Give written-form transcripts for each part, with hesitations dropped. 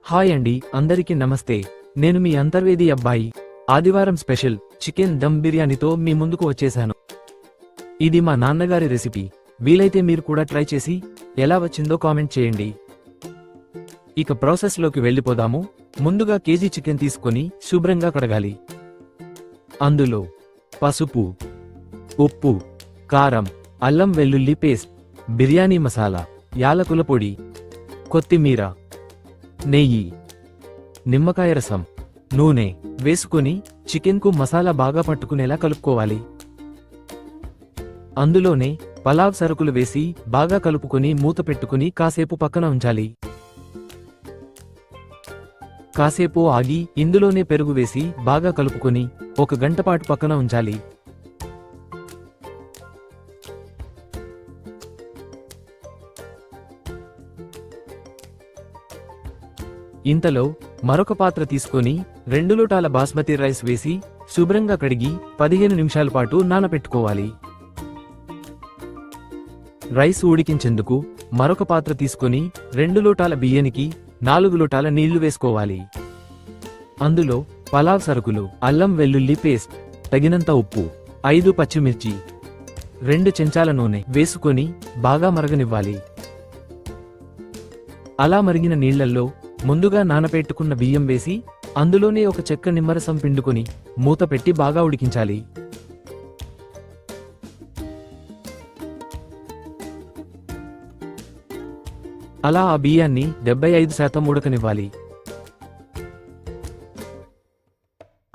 Hi అండి, అందరికీ నమస్తే. నేను మీ అంతర్వేది అబ్బాయి. ఆదివారం స్పెషల్ చికెన్ దమ్ బిర్యానీతో మీ ముందుకు వచ్చేశాను. ఇది మా నాన్నగారి రెసిపీ. వీలైతే మీరు కూడా ట్రై చేసి ఎలా వచ్చిందో కామెంట్ చేయండి. ఇక ప్రాసెస్లోకి వెళ్ళిపోదాము. ముందుగా కేజీ చికెన్ తీసుకొని శుభ్రంగా కడగాలి. అందులో పసుపు, ఉప్పు, కారం, అల్లం వెల్లుల్లి పేస్ట్, బిర్యానీ మసాలా, యాలకుల పొడి, కొత్తిమీర, నెయ్యి, నిమ్మకాయ రసం, నూనె వేసుకొని చికెన్కు మసాలా బాగా పట్టుకునేలా కలుపుకోవాలి. అందులోనే పలావ్ సరుకులు వేసి బాగా కలుపుకొని మూత పెట్టుకుని కాసేపు పక్కన ఉంచాలి. కాసేపు ఆగి ఇందులోనే పెరుగు వేసి బాగా కలుపుకొని 1 గంట పాటు పక్కన ఉంచాలి. ఇంతలో మరొక పాత్ర తీసుకొని 2 లోటాల బాస్మతి రైస్ వేసి శుభ్రంగా కడిగి 15 నిమిషాల పాటు నానబెట్టుకోవాలి. రైస్ ఉడికించేందుకు మరొక పాత్ర తీసుకొని 2 లోటాల బియ్యానికి 4 లోటాల నీళ్లు వేసుకోవాలి. అందులో పలావ్ సరుకులు, అల్లం వెల్లుల్లి పేస్ట్, తగినంత ఉప్పు, 5 పచ్చిమిర్చి, 2 చెంచాల నూనె వేసుకొని బాగా మరగనివ్వాలి. అలా మరిగిన నీళ్లల్లో ముందుగా నానబెట్టుకున్న బియ్యం వేసి అందులోనే 1 చెక్క నిమ్మరసం పిండుకొని మూత పెట్టి బాగా ఉడికించాలి. అలా ఆ బియ్యాన్ని 75% ఉడకనివ్వాలి.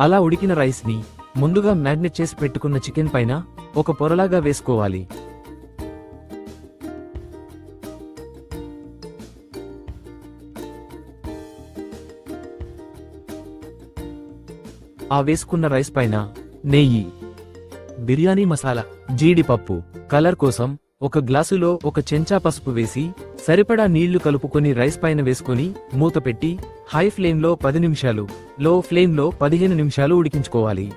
అలా ఉడికిన రైస్ ని ముందుగా మ్యాగ్నెట్ చేసి పెట్టుకున్న చికెన్ పైన ఒక పొరలాగా వేసుకోవాలి. ఆ వేసుకున్న రైస్ పైన నెయ్యి, బిర్యానీ మసాలా, జీడిపప్పు, కలర్ కోసం 1 గ్లాసులో 1 చెంచా పసుపు వేసి సరిపడా నీళ్లు కలుపుకొని రైస్ పైన వేసుకొని మూత పెట్టి హై ఫ్లేమ్లో 10 నిమిషాలు, లో ఫ్లేమ్లో 15 నిమిషాలు ఉడికించుకోవాలి.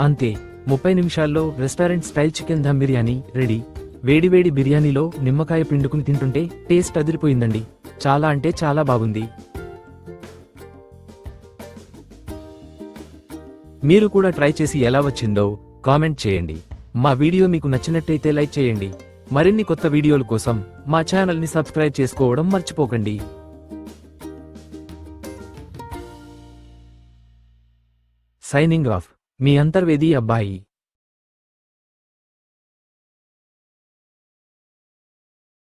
అంతే, 30 నిమిషాల్లో restaurant style chicken dum biryani ready. వేడివేడి బిర్యానీలో నిమ్మకాయ పిండుకుని తింటుంటే టేస్ట్ అదిరిపోయిందండి. చాలా అంటే చాలా బాగుంది. మీరు కూడా ట్రై చేసి ఎలా వచ్చిందో కామెంట్ చేయండి. మా వీడియో మీకు నచ్చినట్టయితే లైక్ చేయండి. మరిన్ని కొత్త వీడియోల కోసం మా ఛానల్ని సబ్స్క్రైబ్ చేసుకోవడం మర్చిపోకండి. సైనింగ్ ఆఫ్, మీ అంతర్వేది అబ్బాయి.